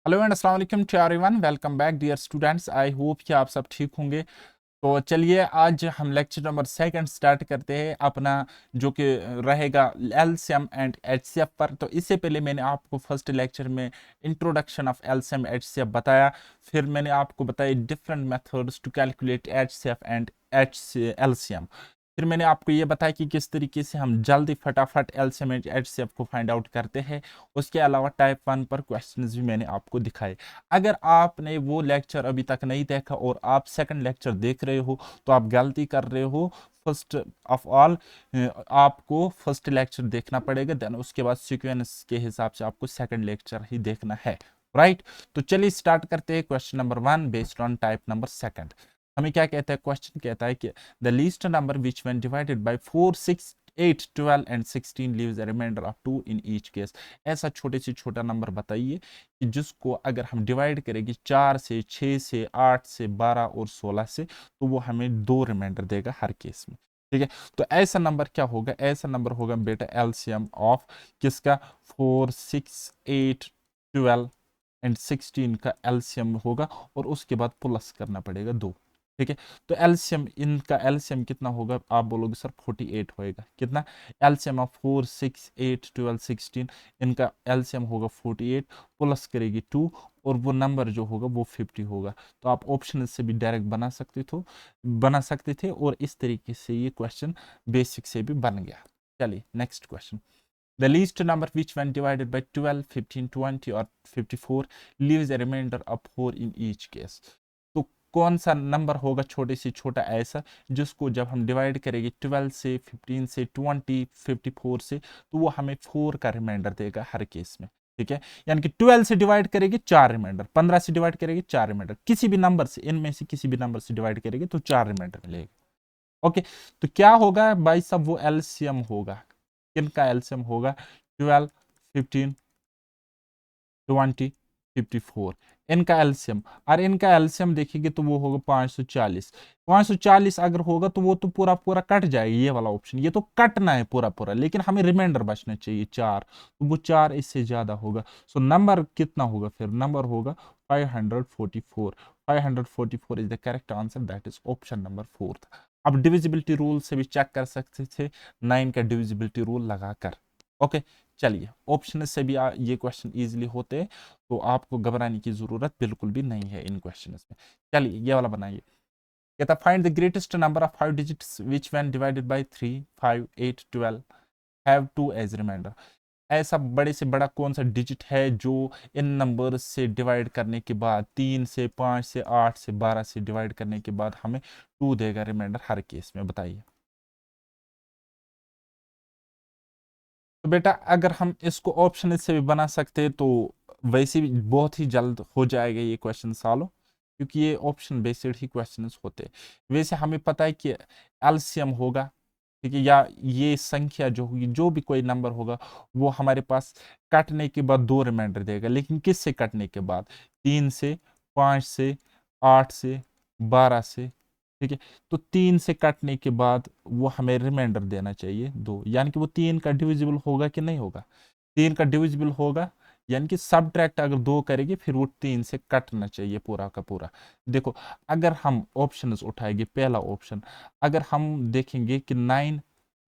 Hello and अस्सलाम वालेकुम to everyone, welcome back dear students. I hope कि आप सब ठीक होंगे। तो चलिए आज हम लेक्चर नंबर सेकंड स्टार्ट करते हैं अपना, जो कि रहेगा एलसीएम एंड एचसीएफ पर। तो इससे पहले मैंने आपको फर्स्ट लेक्चर में इंट्रोडक्शन ऑफ एलसीएम एचसीएफ बताया, फिर मैंने आपको बताया different methods to calculate HCF and LCM. फिर मैंने आपको ये बताया कि किस तरीके से हम जल्दी फटाफट एलसीएम एंड एचसीएफ को फाइंड आउट करते हैं। उसके अलावा टाइप 1 पर क्वेश्चंस भी मैंने आपको दिखाए। अगर आपने वो लेक्चर अभी तक नहीं देखा और आप सेकंड लेक्चर देख रहे हो तो आप गलती कर रहे हो। फर्स्ट ऑफ ऑल आपको फर्स्ट लेक्चर देखना पड़ेगा, देन उसके बाद सीक्वेंस के हिसाब से आपको सेकंड लेक्चर ही देखना है, राइट। तो चलिए स्टार्ट करते हैं question number 1 based on type number second. हमें क्या कहता है, क्वेश्चन कहता है कि the least number which when divided by 4, 6, 8, 12 and 16 leaves a remainder of 2 in each case. ऐसा छोटे से छोटा नंबर बताइए कि जिसको अगर हम डिवाइड करेंगे 4 से, 6 से, 8 से, 12 और 16 से, तो वो हमें 2 रिमाइंडर देगा हर केस में। ठीक है, तो ऐसा नंबर क्या होगा? ऐसा नंबर होगा बेटा एलसीएम ऑफ किसका? 4, 6, 8, 12 एंड 16 का एलसीएम होगा और उसके बाद प्लस करना पड़ेगा 2। ठीक है, तो एलसीएम, इनका एलसीएम कितना होगा? आप बोलोगे सर 48 होएगा। कितना? एलसीएम ऑफ 4, 6, 8, 12, 16, इनका एलसीएम होगा 48, प्लस करेगी 2 और वो नंबर जो होगा वो 50 होगा। तो आप ऑप्शन से भी डायरेक्ट बना सकते थे और इस तरीके से ये क्वेश्चन बेसिक से भी बन गया। चलिए next question. The least number which when divided by 12, 15, 20 or 54 leaves a remainder of 4 in each case। तो कौन सा नंबर होगा छोटे से छोटा ऐसा जिसको जब हम डिवाइड करेंगे 12 से, 15 से, 20, 54 से, तो वो हमें 4 का रिमाइंडर देगा हर केस में। ठीक है, यानी कि 12 से डिवाइड करेंगे 4 रिमाइंडर, 15 से डिवाइड करेंगे 4 रिमाइंडर, किसी भी नंबर से, इनमें से किसी भी नंबर से डिवाइड करेंगे तो 4 रिमाइंडर मिलेगा। ओके, तो क्या होगा भाई साहब? वो एलसीएम होगा। किनका एलसीएम होगा? 12, 15, 20, 54, इनका एलसीएम। और इनका एलसीएम देखेंगे तो वो होगा 540। 540 अगर होगा तो वो तो पूरा पूरा कट जाएगा, ये वाला ऑप्शन, ये तो कटना है पूरा पूरा, लेकिन हमें रिमाइंडर बचना चाहिए 4, तो वो 4 इससे ज्यादा होगा। सो नंबर कितना होगा? फिर नंबर होगा 544। 544 is the correct answer, that is option number 4। अब डिविजिबिलिटी रूल से भी चेक कर सकते थे 9 का डिविजिबिलिटी रूल लगाकर। ओके, चलिए ऑप्शन से भी ये क्वेश्चन इजीली होते हैं, तो आपको घबराने की जरूरत बिल्कुल भी नहीं है इन क्वेश्चंस में। चलिए ये वाला बनाइए। कहता find the greatest number of 5 digits which when divided by 3, 5, 8, 12 have 2 as remainder. ऐसा बड़े से बड़ा कौन सा डिजिट है जो इन नंबर से डिवाइड करने के बाद, 3 से, 5 से, 8 से, 12 से डिवाइड करने के बाद हमें 2 देगा रिमाइंडर हर केस में? बताइए। तो बेटा अगर हम इसको ऑप्शन से भी बना सकते तो वैसे भी बहुत ही जल्द हो जाएगा ये क्वेश्चन सॉल्व, क्योंकि ये ऑप्शन बेस्ड ही क्वेश्चंस होते हैं। वैसे हमें पता है कि एलसीएम होगा, ठीक है, या ये संख्या जो होगी, जो भी कोई नंबर होगा, वो हमारे पास काटने के बाद 2 रिमाइंडर देगा। लेकिन किससे कटने के बाद? 3 से, 5 से, 8 से, 12 से। ठीक है, तो 3 से काटने के बाद वो हमें रिमाइंडर देना चाहिए 2, यानी कि वो 3 का डिविजिबल होगा कि नहीं होगा? 3 का डिविजिबल होगा, यानी कि सब्ट्रैक्ट अगर 2 करेंगे फिर वो 3 से कटना चाहिए पूरा का पूरा। देखो, अगर हम ऑप्शंस उठाएंगे, पहला ऑप्शन अगर हम देखेंगे कि 9,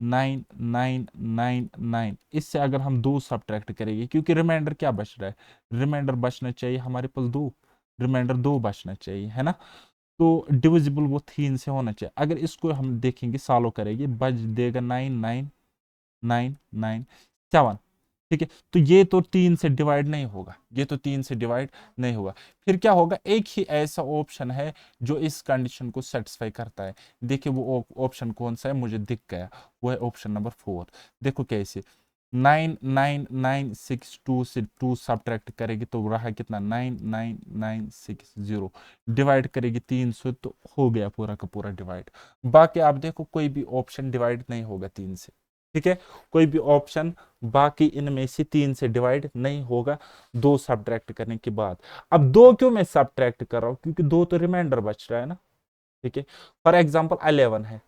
9, 9, 9, 9, इससे अगर हम 2 सब्ट्रैक्ट करेंगे, क्योंकि रिमाइंडर क्या बच रहा है? रिमाइंडर बचना चाहिए हमारे पास 2, रिमाइंडर 2 बचना चाहिए, है ना? तो डिविजिबल वो 3 से होना चाहिए। अगर इसको हम देखेंगे, सॉल्व करेंगे, बच देगा 9, 9, 9, 9, 7। ठीक है, तो ये तो 3 से डिवाइड नहीं होगा, ये तो 3 से डिवाइड नहीं होगा। फिर क्या होगा? एक ही ऐसा ऑप्शन है जो इस कंडीशन को सेटिस्फाई करता है। देखिए वो ऑप्शन कौन सा है, मुझे दिख गया, वो है ऑप्शन नंबर 4। देखो कैसे, 9, 9, 9, 6, 2 से 2 सब्ट्रैक्ट करेगी तो रहा कितना? 9, 9, 9, 6, 0। डिवाइड करेगी 3 से तो हो गया पूरा का पूरा डिवाइड। बाकी आप देखो कोई भी ऑप्शन डिवाइड नहीं होगा 3 से। ठीक है, कोई भी ऑप्शन बाकी इनमें से 3 से डिवाइड नहीं होगा 2 सब्ट्रैक्ट करने के बाद। अब 2 क्यों मैं सब्ट्रैक्ट कर रहा हूं? क्योंकि 2 तो रिमाइंडर बच रहा है ना। ठीक है, फॉर एग्जाम्पल 11 है,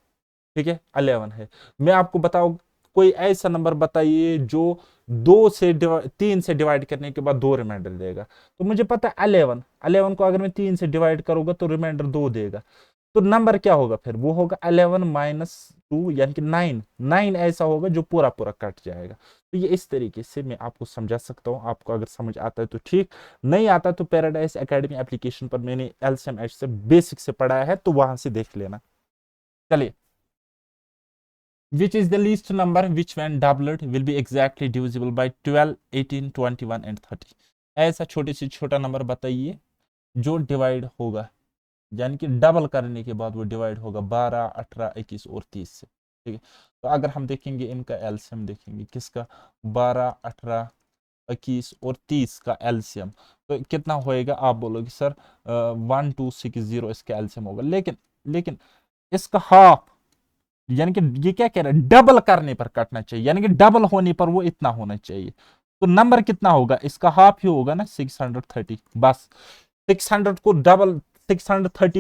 ठीक है, 11 है। मैं आपको बताऊं, कोई ऐसा नंबर बताइए जो 3 से डिवाइड करने के बाद 2 रिमाइंडर देगा। तो मुझे पता है 11 को अगर मैं 3 से डिवाइड करूंगा तो रिमाइंडर 2 देगा। तो नंबर क्या होगा फिर, वो होगा 11 माइनस 2 यानी कि 9 ऐसा होगा जो पूरा पूरा कट जाएगा। तो ये इस तरीके से मैं आपको समझा सकता हूं। आपको अगर समझ आता है तो ठीक, नहीं आता तो पैराडाइज एकेडमी एप्लीकेशन पर मैंने एलसीएम एच से बेसिक से पढ़ाया है, तो वहां से देख लेना। चलिए, which is the least number which when doubled will be exactly divisible by 12, 18, 21 and 30। ऐसा छोटे से छोटा नंबर बताइए जो डिवाइड होगा, यानी कि डबल करने के बाद वो डिवाइड होगा 12, 18, 21 और 30 से। ठीक है, तो अगर हम देखेंगे इनका एलसीएम देखेंगे किसका, 12, 18, 21 और 30 का एलसीएम, तो कितना होएगा? आप बोलोगे सर 1260 इसका एलसीएम होगा, लेकिन इसका हाफ, यानी कि ये क्या कह रहा है, डबल करने पर काटना चाहिए, यानी कि डबल होने पर वो इतना होना चाहिए। तो नंबर कितना होगा? इसका हाफ ही होगा ना, 630। बस 630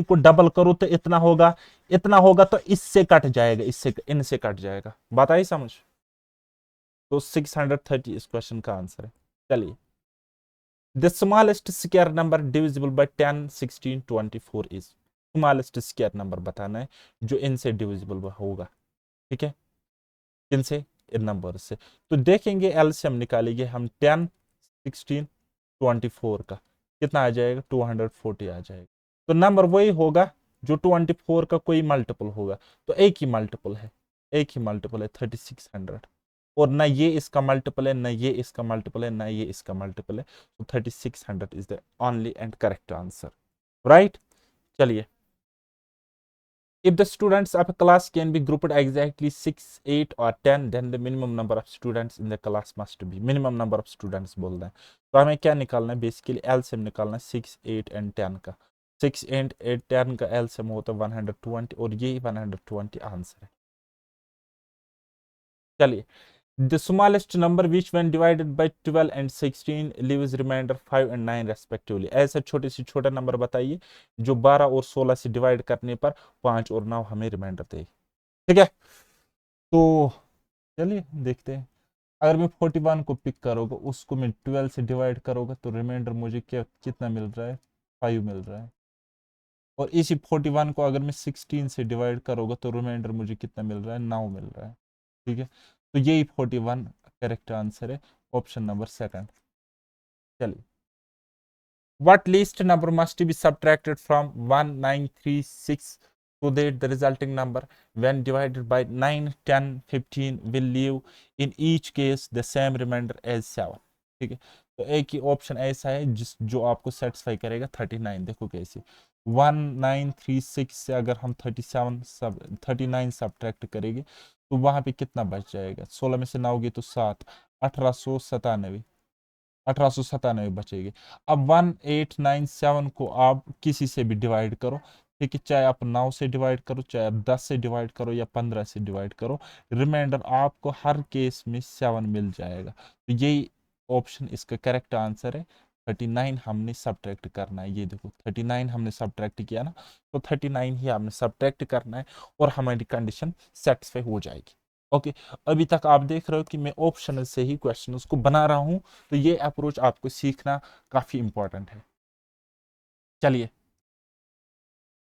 को डबल करो तो इतना होगा तो इससे कट जाएगा, इनसे कट जाएगा। बात आई समझ? तो 630 इस क्वेश्चन का आंसर है। चलिए, the smallest square number divisible by 10, 16, 24 is. Smallest square number बताना है जो इनसे डिविजिबल होगा। ठीक है, किनसे? इन नंबर से। तो देखेंगे एलसीएम निकालेंगे हम 10, 16, 24 का, कितना आ जाएगा? 240 आ जाएगा। तो नंबर वही होगा जो 24 का कोई मल्टीपल होगा। तो एक ही मल्टीपल है 3600। और ना ये इसका मल्टीपल है, ना ये इसका मल्टीपल है, ना ये इसका मल्टीपल है। तो 3600 is the only and correct answer, right. चलिए, if the students of a class can be grouped exactly 6, 8 or 10, then the minimum number of students in the class must be। minimum number of students बोल रहे हैं, तो हमें क्या निकालना है? Basically LCM निकालना है 6, 8 एंड 10 का। 6, 8, 10 का एलसीएम होता है 120 और ये 120 आंसर है। चलिए, the smallest number which when divided by 12 and 16 leaves remainder 5 and 9 respectively। ऐसा छोटे से छोटा नंबर बताइए जो 12 और 16 से डिवाइड करने पर 5 और 9 हमें रिमाइंडर दे। ठीक है, तो चलिए देखते हैं। अगर मैं 41 को पिक करोगे, उसको मैं 12 से डिवाइड करोगे तो रिमाइंडर मुझे कितना मिल रहा है? 5 मिल रहा है। और इसी 41 को अगर मैं 16 से डिवाइड करोगे तो रिमाइंडर मुझे कितना मिल रहा है? 9 मिल रहा है। ठीक है, तो यही 41 करेक्ट आंसर है, ऑप्शन नंबर सेकंड। चलिए, what least number must be subtracted from 1936 so that the resulting number when divided by 9, 10, 15 will leave in each case the same remainder as 7। ठीक है, तो एक ही ऑप्शन ऐसा है जो आपको सेटिस्फाई करेगा। 39 देखो कैसे, 1936 से अगर हम 39 सब्ट्रैक्ट करेंगे तो वहां पे कितना बच जाएगा? 16 में से 9 गए तो 7, 1897 बचेगी। अब 1897 को आप किसी से भी डिवाइड करो, ठीक है, चाहे आप 9 से डिवाइड करो, चाहे आप 10 से डिवाइड करो या 15 से डिवाइड करो, रिमाइंडर आपको हर केस में 7 मिल जाएगा। तो यही ऑप्शन इसका करेक्ट आंसर है। 39 हमने सब्ट्रैक्ट करना है। ये देखो 39 हमने सब्ट्रैक्ट किया ना, तो 39 ही हमने सब्ट्रैक्ट करना है और हमारी कंडीशन सेटिस्फाई हो जाएगी। ओके, अभी तक आप देख रहे हो कि मैं ऑप्शनल से ही क्वेश्चन को बना रहा हूं, तो ये अप्रोच आपको सीखना काफी इंपॉर्टेंट है। चलिए,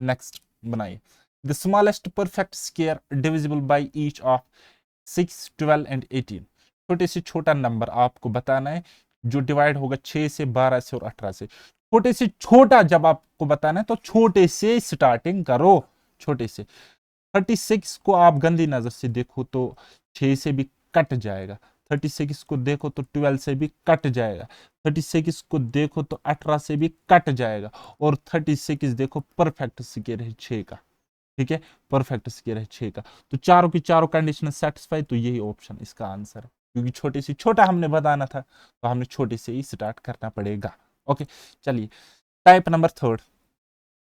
नेक्स्ट बनाइए, the smallest perfect square divisible by each of 6, 12 and 18। छोटे से छोटा नंबर आपको बताना है जो डिवाइड होगा 6 से, 12 से और 18 से। छोटे से छोटा जब आपको बताना है तो छोटे से स्टार्टिंग करो, छोटे से। 36 को आप गंदी नजर से देखो तो 6 से भी कट जाएगा। 36 को देखो तो 12 से भी कट जाएगा। 36 को देखो तो 18 से भी कट जाएगा। और 36 देखो परफेक्ट स्क्वायर है 6 का। ठीक है, परफेक्ट स्क्वायर है 6 का। तो चारों की चारों कंडीशन सेटिस्फाई, तो यही ऑप्शन इसका आंसर है। क्योंकि छोटे से छोटा हमने बताना था तो हमने छोटे से ही स्टार्ट करना पड़ेगा। ओके, चलिए, type number third.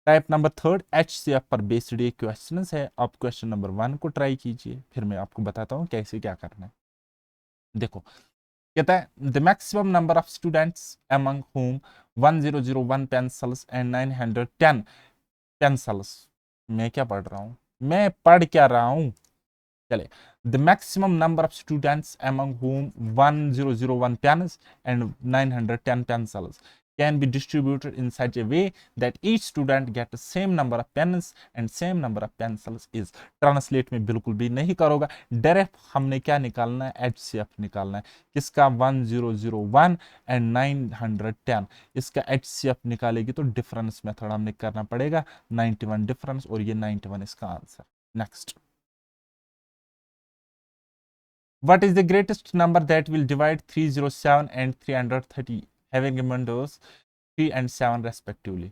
Type number third HCF पर बेस्ड ये क्वेश्चन है। आप क्वेश्चन नंबर 1 को ट्राई कीजिए, फिर मैं आपको बताता हूँ कैसे क्या करना है। देखो, कहता है the maximum number of students among whom 1001 pencils and 910 pencils. मैं क्या पढ़ रहा हूँ? मैं पढ़ क्या रहा हूँ? चले, the maximum number of students among whom 1001 pens and 910 pencils can be distributed in such a way that each student get the same number of pens and same number of pencils is। Translate में बिल्कुल भी नहीं करोगा, direct हमने क्या निकालना है, HCF निकालना है। किसका? 1001 एंड 910, इसका HCF निकालेगी तो डिफरेंस मेथड हमने करना पड़ेगा, 91 डिफरेंस, और ये 91 इसका answer. Next, what is the greatest number that will divide 307 and 330 having reminders 3 and 7 respectively?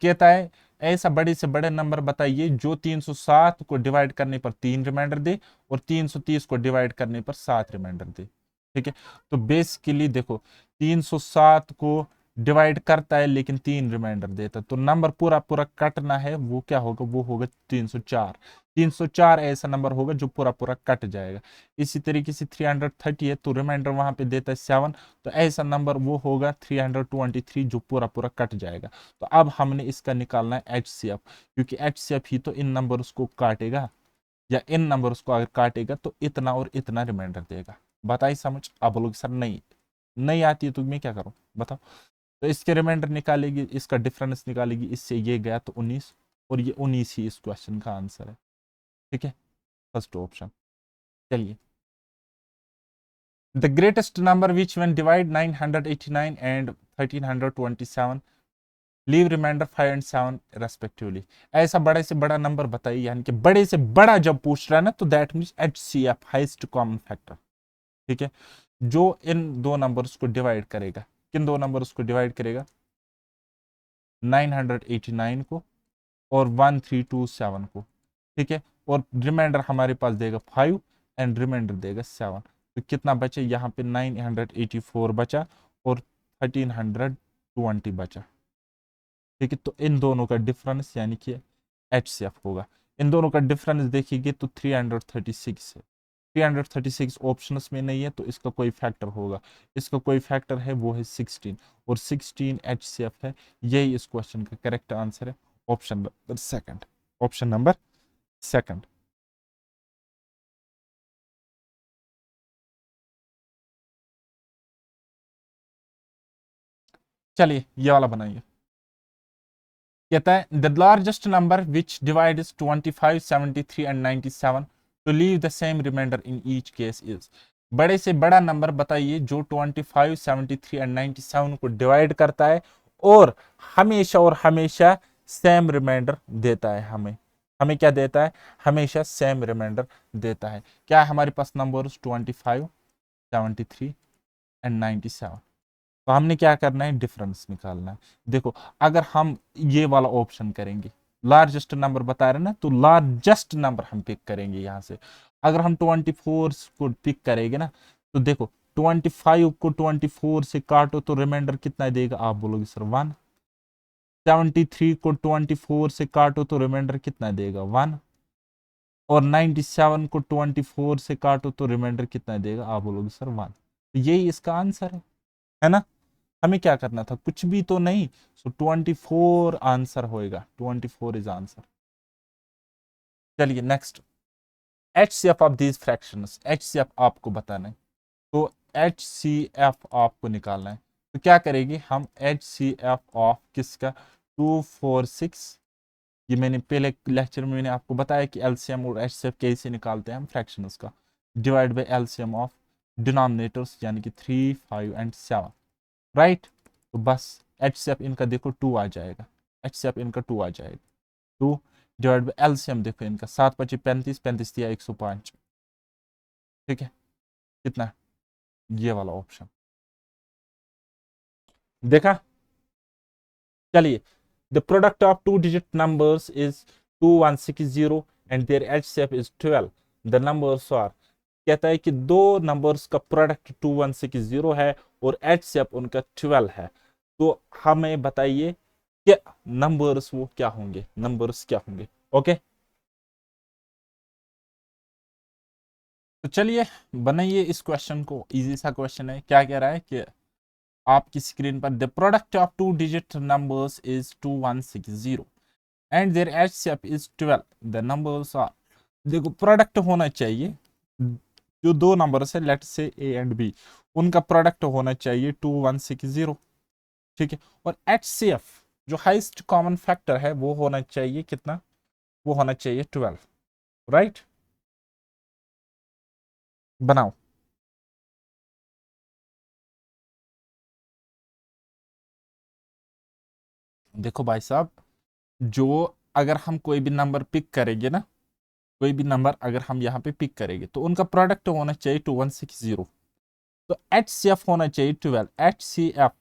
कहता है ऐसा बड़े से बड़े नंबर बताइए जो 307 को डिवाइड करने पर 3 रिमाइंडर दे और 330 को डिवाइड करने पर 7 रिमाइंडर दे। ठीक है, तो बेसिकली देखो 307 को डिवाइड करता है लेकिन 3 रिमाइंडर देता है, तो नंबर पूरा पूरा कटना है, वो क्या होगा, वो होगा 304। 304 ऐसा नंबर होगा जो पूरा पूरा कट जाएगा। इसी तरीके से 330 है तो रिमाइंडर वहां पे देता है 7, तो ऐसा नंबर वो होगा 323 जो पूरा पूरा कट जाएगा। तो अब हमने इसका निकालना है HCF, क्योंकि HCF ही तो इन नंबर्स को काटेगा, या इन नंबर्स को अगर काटेगा तो इतना और इतना रिमाइंडर देगा। बताइए समझ? आप बोलोगे सर नहीं आती है तो मैं क्या करूं, बताओ। तो इसके रिमाइंडर निकालेगी, इसका डिफरेंस निकालेगी, इससे ये गया तो 19, और ये 19 ही इस क्वेश्चन का आंसर है। ठीक है, फर्स्ट ऑप्शन। चलिए, the greatest number which when divide 989 and 1327 leave remainder 5 and 7 respectively. ऐसा बड़े से बड़ा नंबर बताइए, यानी कि बड़े से बड़ा जब पूछ रहा है ना तो that means HCF, highest common factor. ठीक है, जो इन दो नंबर्स को डिवाइड करेगा, किन दो नंबर्स को डिवाइड करेगा, 989 को और 1327 को। ठीक है, और रिमाइंडर हमारे पास देगा 5 एंड रिमाइंडर देगा 7, तो कितना बचे यहाँ पे 984 बचा और 1320 बचा। ठीक है, तो इन दोनों का डिफरेंस यानी कि HCF होगा। इन दोनों का डिफरेंस देखिए तो 336 है, 336 ऑप्शंस में नहीं है तो इसका कोई फैक्टर होगा, इसका कोई फैक्टर है वो है 16, और 16 HCF है। यही इस क्वेश्चन का करेक्ट आंसर है, option number second, option number second. चलिए ये वाला बनाइए। कहता है the largest number which divides 25, 73 and 97 to leave the same remainder in each case is. बड़े से बड़ा नंबर बताइए जो 25, 73 एंड 97 को डिवाइड करता है और हमेशा सेम रिमाइंडर देता है। हमें हमें क्या देता है, हमेशा सेम रिमाइंडर देता है। क्या है हमारे पास नंबर्स 25, 73 एंड 97, तो हमने क्या करना है, डिफरेंस निकालना है। देखो अगर हम ये वाला ऑप्शन करेंगे, लार्जेस्ट नंबर बता रहे ना, तो लार्जेस्ट नंबर हम पिक करेंगे यहां से। अगर हम 24 को पिक करेंगे ना, तो देखो 25 को 24 से काटो तो रिमाइंडर कितना देगा, आप बोलोगे सर 1। 73 को 24 से काटो तो रिमाइंडर कितना देगा, 1। और 97 को 24 से काटो तो रिमाइंडर कितना देगा, आप बोलोगे सर 1। यही इसका आंसर है ना। हमें क्या करना था, कुछ भी तो नहीं, सो 24 आंसर होएगा, 24 इज आंसर। चलिए next, HCF of these fractions, HCF आपको बताना है, तो HCF आपको निकालना है। तो क्या करेंगे हम, HCF ऑफ किसका, 246, ये मैंने पहले लेक्चर में मैंने आपको बताया कि LCM और HCF कैसे निकालते हैं हम फ्रैक्शंस का, divide by LCM of denominators यानी कि 3, 5 एंड 7, राइट। तो बस HCF इनका देखो 2 आ जाएगा, HCF इनका 2 आ जाएगा, 2 डिवाइड बाय LCM देखो इनका 7 25 35, 35 दिया 105। ठीक है, कितना, ये वाला ऑप्शन देखा। चलिए, the product of 2 digit numbers is 2160 and their HCF is 12, the numbers are. कहता है कि दो नंबर्स का प्रोडक्ट 2160 है और HCF उनका 12 है, तो हमें बताइए क्या नंबर्स वो क्या होंगे, नंबर्स क्या होंगे। ओके, तो चलिए बनाइए इस क्वेश्चन को, इजी सा क्वेश्चन है। क्या कह रहा है कि आपकी स्क्रीन पर the product of 2 digit numbers is 2160 and their HCF is 12, the numbers are. देखो प्रोडक्ट होना चाहिए, जो दो नंबर है let say a and b, उनका प्रोडक्ट होना चाहिए 2160, ठीक है। और एच सी एफ जो हाइस्ट कॉमन फैक्टर है वो होना चाहिए कितना, वो होना चाहिए 12, राइट। बनाओ। देखो भाई साहब, जो अगर हम कोई भी नंबर पिक करेंगे ना, कोई भी नंबर अगर हम यहाँ पे पिक करेंगे तो उनका प्रोडक्ट होना चाहिए 2160। तो एच सी एफ होना चाहिए 12, एच सी एफ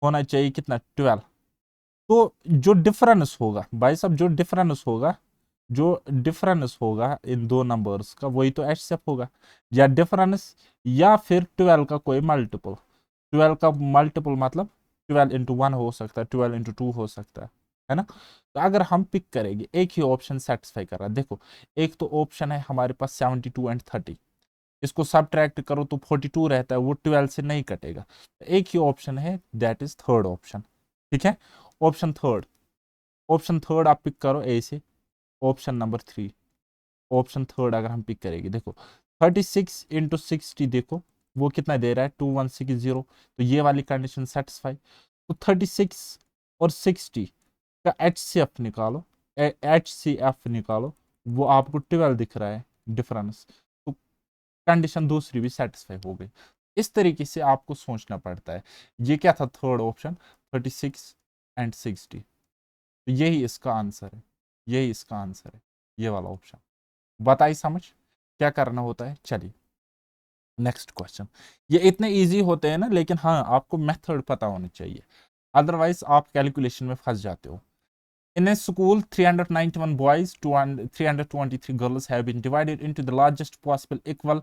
होना चाहिए कितना 12। तो जो डिफरेंस होगा भाई साहब, जो डिफरेंस होगा, जो डिफरेंस होगा इन दो नंबर्स का वही तो एच सी एफ होगा, या डिफरेंस या फिर 12 का कोई मल्टीपल। 12 का मल्टीपल मतलब 12 into 1 हो सकता है, 12 into 2 हो सकता है ना। तो अगर हम पिक करेंगे एक ही ऑप्शन सेटिस्फाई कर रहा है, देखो एक तो ऑप्शन है हमारे पास 72 and 30, इसको सब्ट्रैक्ट करो तो 42 रहता है, वो 12 से नहीं कटेगा। एक ही ऑप्शन है, दैट इज थर्ड ऑप्शन, ठीक है। ऑप्शन थर्ड, ऑप्शन थर्ड आप पिक करो ए से, ऑप्शन नंबर 3, ऑप्शन थर्ड अगर हम पिक करेंगे, देखो 36 into 60, देखो वो कितना दे रहा है 2160, तो ये वाली कंडीशन सेटिस्फाई। तो 36 और 60 का एच सी एफ निकालो, एच सी एफ निकालो, वो आपको 12 दिख रहा है डिफरेंस, तो कंडीशन दूसरी भी सेटिस्फाई हो गई। इस तरीके से आपको सोचना पड़ता है। ये क्या था थर्ड ऑप्शन, 36 and 60, तो यही इसका आंसर है, यही इसका आंसर है, ये वाला ऑप्शन। बताइए समझ क्या करना होता है। चलिए नेक्स्ट क्वेश्चन। ये इतने इजी होते हैं ना, लेकिन हाँ आपको मेथड पता होनी चाहिए, अदरवाइज आप कैलकुलेशन में फंस जाते हो। In a school, 391 boys, 323 girls have been divided into the largest possible equal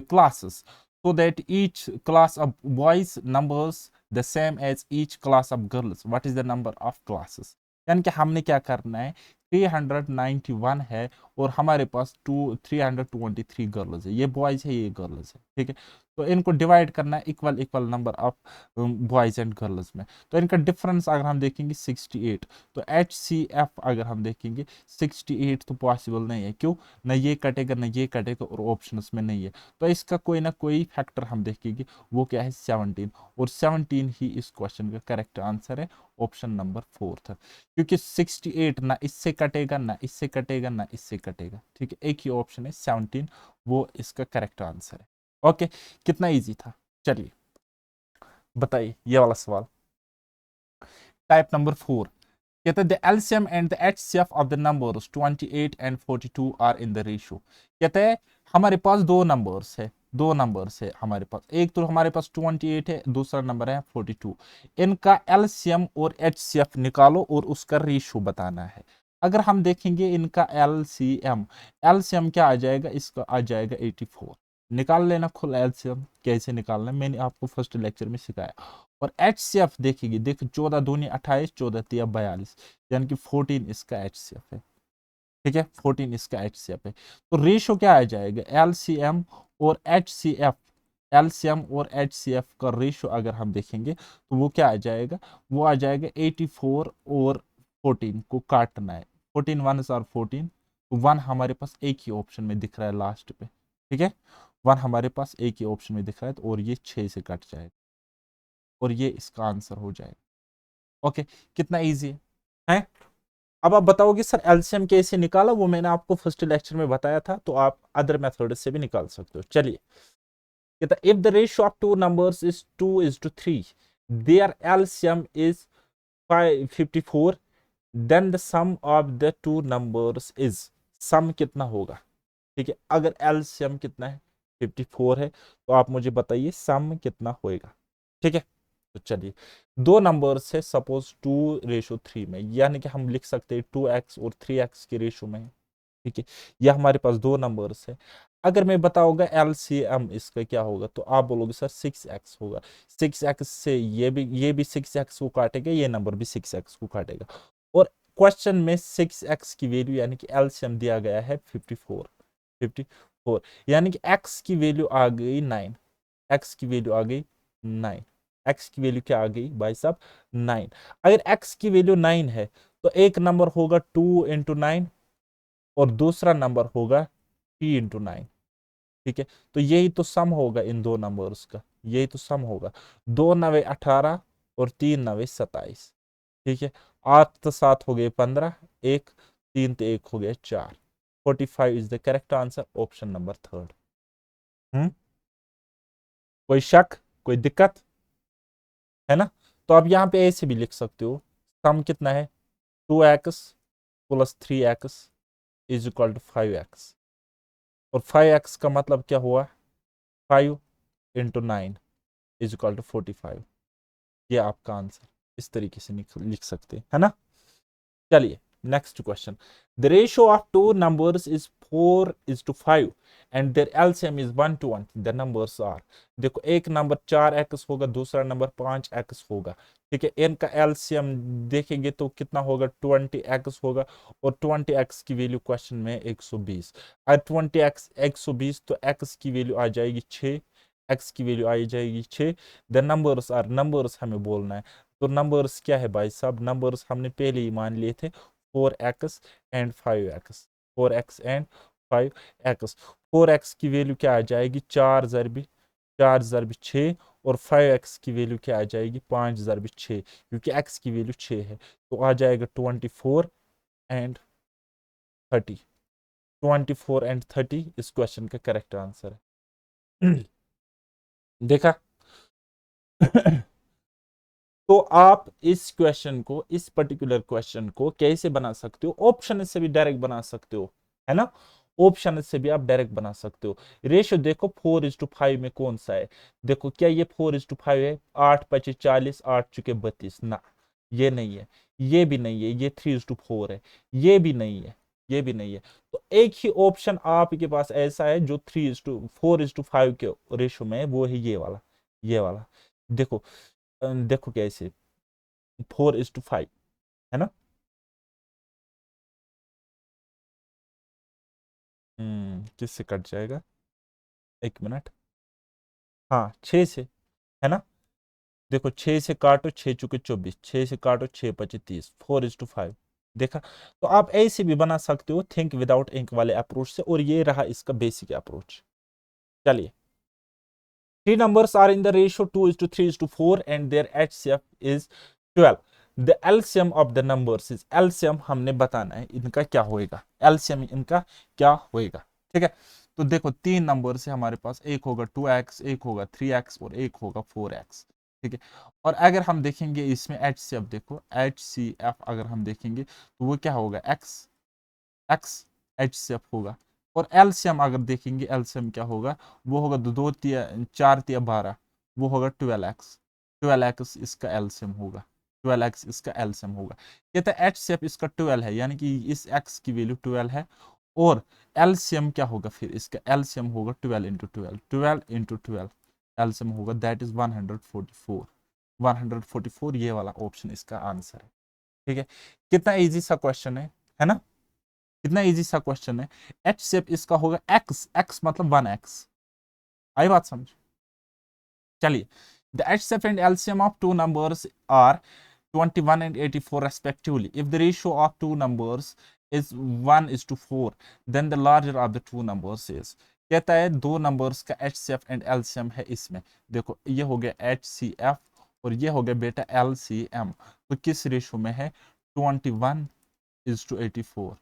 classes, so that each class of boys numbers the same as each class of girls. What is the number of classes? यानी कि हमने क्या करना है, 391 है और हमारे पास 323 girls है, ये बॉयज है ये गर्ल्स है, ठीक है। तो इनको डिवाइड करना है equal equal number of boys and girls में। तो इनका डिफरेंस अगर हम देखेंगे 68, तो एच सी एफ अगर हम देखेंगे 68 तो पॉसिबल नहीं है, क्यों, ना ये कटेगा ना ये कटेगा और ऑप्शन में नहीं है। तो इसका कोई ना कोई फैक्टर हम देखेंगे, वो क्या है 17, और 17 ही इस क्वेश्चन का करेक्ट आंसर है, ऑप्शन नंबर 4 था। क्योंकि 68 ना इससे कटेगा ना इससे कटेगा ना इससे कटेगा, ठीक है, एक ही ऑप्शन है 17, वो इसका करेक्ट आंसर है। ओके, कितना इजी था। चलिए बताइए ये वाला सवाल, टाइप नंबर 4। कहते हैं the LCM and the HCF of the numbers 28 and 42 are in the ratio. कहते हैं हमारे पास दो नंबर्स है, दो नंबर्स है हमारे पास, एक तो हमारे पास 28 है, दूसरा नंबर है 42। इनका एलसीएम और एचसीएफ निकालो और उसका रेशियो बताना है। अगर हम देखेंगे इनका एलसीएम, एलसीएम क्या आ जाएगा, इसका आ जाएगा 84। निकाल लेना खुद एलसीएम, कैसे निकालना है मैंने आपको फर्स्ट लेक्चर में सिखाया। और एच सी एफ देखेगी, देखो 14 दूनी 28, 14 तिया 42, यानी कि 14 इसका एच सी एफ है, ठीक है, 14 इसका एच सी एफ है। तो रेशो क्या आ जाएगा, एल सी एम और एच सी एफ, एलसीएम और एच सी एफ का रेशो अगर हम देखेंगे तो वो क्या आ जाएगा, वो आ जाएगा 84 और 14 को काटना है, 14 वन आर 14, तो वन हमारे पास एक ही ऑप्शन में दिख रहा है लास्ट पे, ठीक है, वन हमारे पास एक ही ऑप्शन में दिख रहा है, तो और ये 6 से कट जाएगा और ये इसका आंसर हो जाएगा। ओके, कितना इजी है। अब आप बताओगे सर एलसीएम कैसे निकाला, वो मैंने आपको फर्स्ट लेक्चर में बताया था, तो आप अदर मेथड से भी निकाल सकते हो। चलिए, कहता if the ratio of two numbers is 2:3, their LCM is 54, then the sum of the two numbers is, sum कितना होगा, ठीक है, अगर एलसीएम कितना है 54 है, तो आप मुझे बताइए सम कितना होएगा, ठीक है। तो चलिए, दो नंबर्स है सपोज 2:3 में, यानी कि हम लिख सकते हैं 2x और 3x के रेशो में है, ठीक है। यह हमारे पास दो नंबर्स है। अगर मैं बताऊंगा एलसीएम इसका क्या होगा, तो आप बोलोगे सर 6x होगा, 6x से ये भी 6x को काटेगा, ये नंबर भी 6x को काटेगा, और क्वेश्चन में 6x की वैल्यू यानी कि एलसीएम दिया गया है 54, 54, यानी कि x की वैल्यू आ गई 9, x की वैल्यू आ गई 9, x की वैल्यू क्या आ गई भाई साहब 9। अगर x की वैल्यू 9 है तो एक नंबर होगा 2 into 9, और दूसरा नंबर होगा 3 × 9। ठीक है, तो यही तो सम होगा इन दो नंबर्स का, यही तो सम होगा। 2 9 18 और 3 9 27। ठीक है, 8 तो 7 हो गए 15, एक 3 तो 1 हो गया 4। 45 is the correct answer, option number third. Hmm, कोई शक, कोई दिक्कत है ना? तो आप यहाँ पे ऐसे भी लिख सकते हो, सम कितना है, 2x + 3x = 5x। और 5x का मतलब क्या हुआ, 5 × 9 = 45। ये आपका आंसर इस तरीके से लिख सकते हैं, है ना? चलिए next question. The ratio of two numbers is 4:5 and their LCM is 1:1। The numbers are, देखो एक नंबर 4x होगा, दूसरा नंबर 5x होगा। ठीक है, इनका एलसीएम देखेंगे तो कितना होगा, 20x होगा। और 20x की वैल्यू क्वेश्चन में 120। और 20x 120, तो x की वैल्यू आ जाएगी 6, x की वैल्यू आ जाएगी 6। द नंबर्स आर, नंबर्स हमें बोलना है। तो नंबर्स क्या है भाई साहब, नंबर्स हमने पहले ही मान लिए थे, 4x and 5x। 4x and 5x। 4x की वैल्यू क्या आ जाएगी, 4 × 6। और 5x की वैल्यू क्या आ जाएगी, 5 × 6, क्योंकि x की वैल्यू 6 है। तो आ जाएगा 24 एंड 30। 24 एंड 30 इस क्वेश्चन का करेक्ट आंसर है। देखा? तो आप इस क्वेश्चन को, इस पर्टिकुलर क्वेश्चन को कैसे बना सकते हो, ऑप्शन से भी डायरेक्ट बना सकते हो, है ना? ऑप्शन से भी आप डायरेक्ट बना सकते हो। रेशियो देखो 4:5 में कौन सा है, देखो क्या ये 4:5 है, 8×5 = 40, 8×32 ना, ये नहीं है, ये भी नहीं है, ये 3:4 है, ये भी नहीं है, ये भी नहीं है। तो एक ही ऑप्शन आपके पास ऐसा है जो 4:5 के रेशियो में है, वो है ये वाला, ये वाला। देखो, देखो कैसे, 4:5, है ना? किससे कट जाएगा, एक मिनट। हाँ, 6 से, है ना? देखो 6 से काटो, 6×4 = 24, 6 से काटो, 6×5 = 30, 4:5। देखा? तो आप ऐसे भी बना सकते हो थिंक विदाउट इंक वाले अप्रोच से, और ये रहा इसका बेसिक अप्रोच। चलिए, three numbers are in the ratio 2:3:4 and their HCF is 12. The LCM of the numbers is, LCM हमने बताना है इनका क्या होएगा, LCM इनका क्या होएगा। ठीक है, तो देखो तीन नंबर से हमारे पास, एक होगा 2x, एक होगा 3x और एक होगा 4x। ठीक है, और अगर हम देखेंगे इसमें HCF, देखो HCF अगर हम देखेंगे तो वो क्या होगा, x HCF होगा। और एलसीएम अगर देखेंगे, एलसीएम क्या होगा, वो होगा 2 4 × 12, वो होगा 12x। 12x इसका एलसीएम होगा, 12x इसका एलसीएम होगा। कहता है HCF इसका 12 है, यानी कि इस x की वैल्यू 12 है। और एलसीएम क्या होगा, फिर इसका एलसीएम होगा 12 × 12, 12 × 12 एलसीएम होगा, दैट इज 144। 144 ये वाला ऑप्शन इसका आंसर है। ठीक है, कितना इजी सा क्वेश्चन है ना? कितना इजी सा क्वेश्चन है। एच सेप इसका होगा एक्स, एक्स मतलब 1x। आई बात समझ? चलिए, द एच सेप and LCM of two numbers are 21 and 84 respectively. If the ratio of two numbers is 1:4, then the larger of the two numbers is, कहता है दो नंबर्स का H C F and LCM है इसमें। देखो ये हो गया एच सी एफ और ये हो गया बेटा एल सी एम, तो किस रेशो में है, 21:84।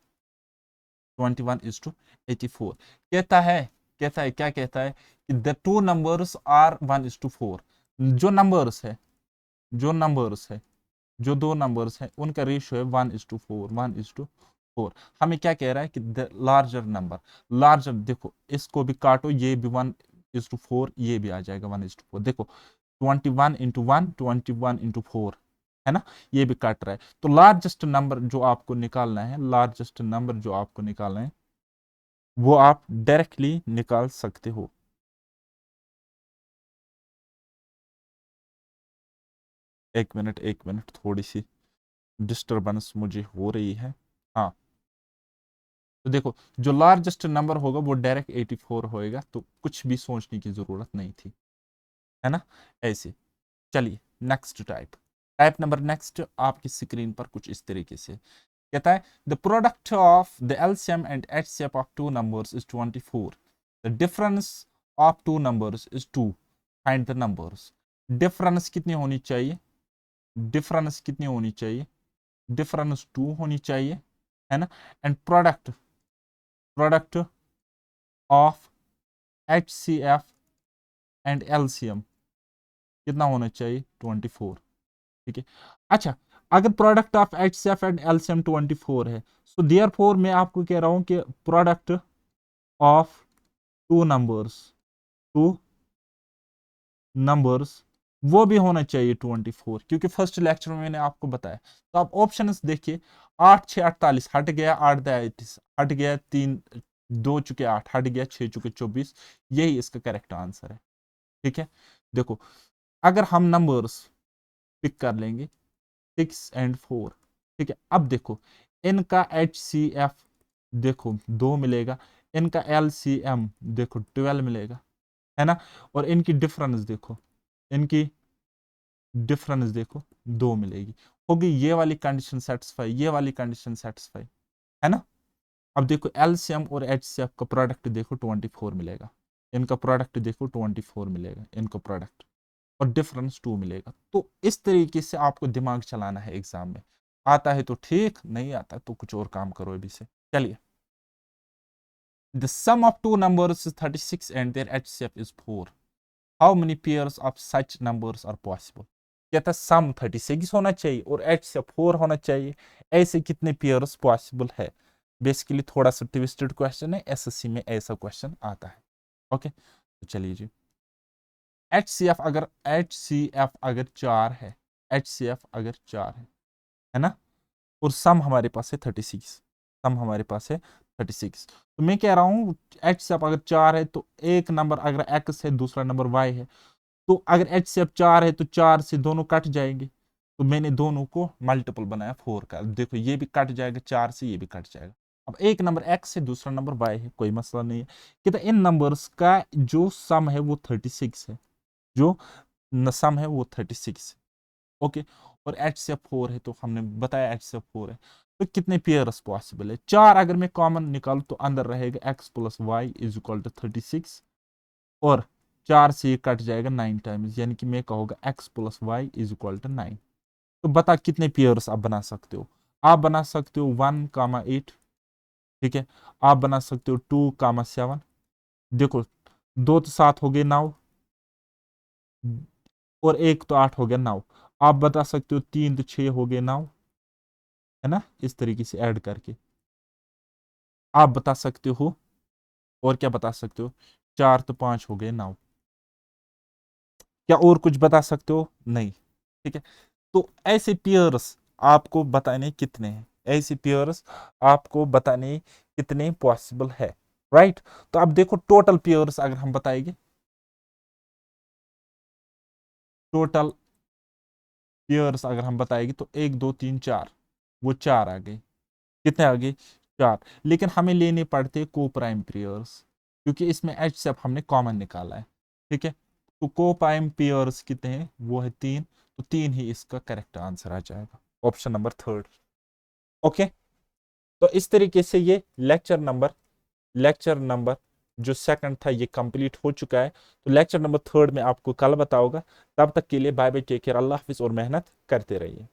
21:84 कहता है क्या कहता है कि द टू नंबर्स आर 1:4। जो नंबर्स है, जो नंबर्स है, जो दो नंबर्स है उनका रेशियो है 1:4, 1:4। हमें क्या कह रहा है कि द लार्जर नंबर, लार्जर, देखो इसको भी काटो, ये भी 1:4, ये भी आ जाएगा 1:4। देखो 21 × 1, 21 × 4, है ना? ये भी काट रहा है। तो लार्जेस्ट नंबर जो आपको निकालना है, लार्जेस्ट नंबर जो आपको निकालना है, वो आप डायरेक्टली निकाल सकते हो। एक मिनट, थोड़ी सी डिस्टरबेंस मुझे हो रही है। हाँ, तो देखो जो लार्जेस्ट नंबर होगा वो डायरेक्ट 84 होएगा, तो कुछ भी सोचने की जरूरत नहीं थी, है ना? ऐसे। चलिए next type, type number next आपकी स्क्रीन पर कुछ इस तरीके से। कहता है the product of the LCM and HCF of two numbers is 24, the difference of two numbers is 2, find the numbers. Difference कितनी होनी चाहिए, डिफरेंस कितनी होनी चाहिए, डिफरेंस 2 होनी चाहिए, है ना। And product, product of HCF and LCM कितना होना चाहिए, 24, ठीक है। अच्छा, अगर product of HCF and LCM 24 है, सो देयरफॉर मैं आपको कह रहा हूं कि product of two numbers, two numbers वो भी होना चाहिए 24, क्योंकि फर्स्ट लेक्चर में मैंने आपको बताया। तो आप ऑप्शंस देखिए, 8 6 48 हट गया, 8 38 हट गया, 3 2 चुके 8 हट गया, 6 चुके 24, यही इसका करेक्ट आंसर है, ठीक है। देखो, अगर हम नंबर्स पिक कर लेंगे 6 एंड 4, ठीक है। अब देखो, इनका HCF देखो 2 मिलेगा, इनका LCM देखो 12 मिलेगा, है ना। और इनकी डिफरेंस देखो, इनकी डिफरेंस देखो 2 मिलेगी, होगी ये वाली कंडीशन सेटिस्फाई, ये वाली कंडीशन सेटिस्फाई, है ना। अब देखो LCM और HCF का प्रोडक्ट देखो 24 मिलेगा, इनका प्रोडक्ट देखो 24 मिलेगा, इनका प्रोडक्ट, और डिफरेंस 2 मिलेगा। तो इस तरीके से आपको दिमाग चलाना है एग्जाम में। आता है तो ठीक, नहीं आता तो कुछ और काम करो अभी से। चलिए, the sum of two numbers is 36 and their HCF is 4, how many pairs of such numbers are possible. कहता है सम 36 होना चाहिए और HCF 4 होना चाहिए, ऐसे कितने पेयर्स पॉसिबल है। बेसिकली थोड़ा सा ट्विस्टेड क्वेश्चन है, SSC में ऐसा क्वेश्चन आता है। ओके, तो चलिए जी, HCF अगर 4 है, HCF अगर 4 है ना, और सम हमारे पास है 36, सम हमारे पास है 36, तो मैं कह रहा हूं HCF अगर 4 है तो एक नंबर अगर X है, दूसरा नंबर Y है, तो अगर HCF 4 है तो 4 से दोनों कट जाएंगे, तो मैंने दोनों को मल्टीपल बनाया 4 का। देखो ये भी कट जाएगा 4 से, ये भी कट जाएगा। अब एक नंबर X है, दूसरा नंबर Y है, कोई मसला नहीं है। कहता इन नंबर्स का जो सम है वो 36 है, जो सम है वो 36, ओके। और HCF 4 है, तो हमने बताया HCF 4 है, तो कितने पेयर्स पॉसिबल है। 4 अगर मैं कॉमन निकालूं तो अंदर रहेगा X plus y is equal to 36, और 4 से ये कट जाएगा 9 टाइम्स, यानी कि मैं कहूँगा X plus y is equal to 9। तो बता कितने पेयर्स आप बना सकते हो। आप बना सकते हो 1,8, ठीक है। आप बना सकते हो 2,7, देखो 2 तो 7 हो गए 9, और 1 तो 8 हो गया 9। आप बता सकते हो 3 तो 6 हो गए 9, है ना, इस तरीके से ऐड करके आप बता सकते हो। और क्या बता सकते हो, 4 तो 5 हो गए 9। क्या और कुछ बता सकते हो, नहीं, ठीक है। तो ऐसे पेयर्स आपको बताने कितने हैं, ऐसे पेयर्स आपको बताने कितने पॉसिबल है, राइट। तो अब देखो टोटल पेयर्स अगर हम बताएंगे, टोटल पेयर्स अगर हम बताएंगे तो 1 2 3 4, वो 4 आ गए, कितने आ गए, 4। लेकिन हमें लेने पड़ते को प्राइम पेयर्स, क्योंकि इसमें HCF हमने कॉमन निकाला है, ठीक है। तो को प्राइम पेयर्स कितने हैं, वो है 3, तो 3 ही इसका करेक्ट आंसर आ जाएगा, ऑप्शन नंबर 3, ओके। तो इस तरीके से ये लेक्चर नंबर जो सेकंड था ये कंप्लीट हो चुका है। तो लेक्चर नंबर 3 में आपको कल बताऊंगा। तब तक के लिए बाय बाय, टेक केयर, अल्लाह हाफिज, और मेहनत करते रहिए।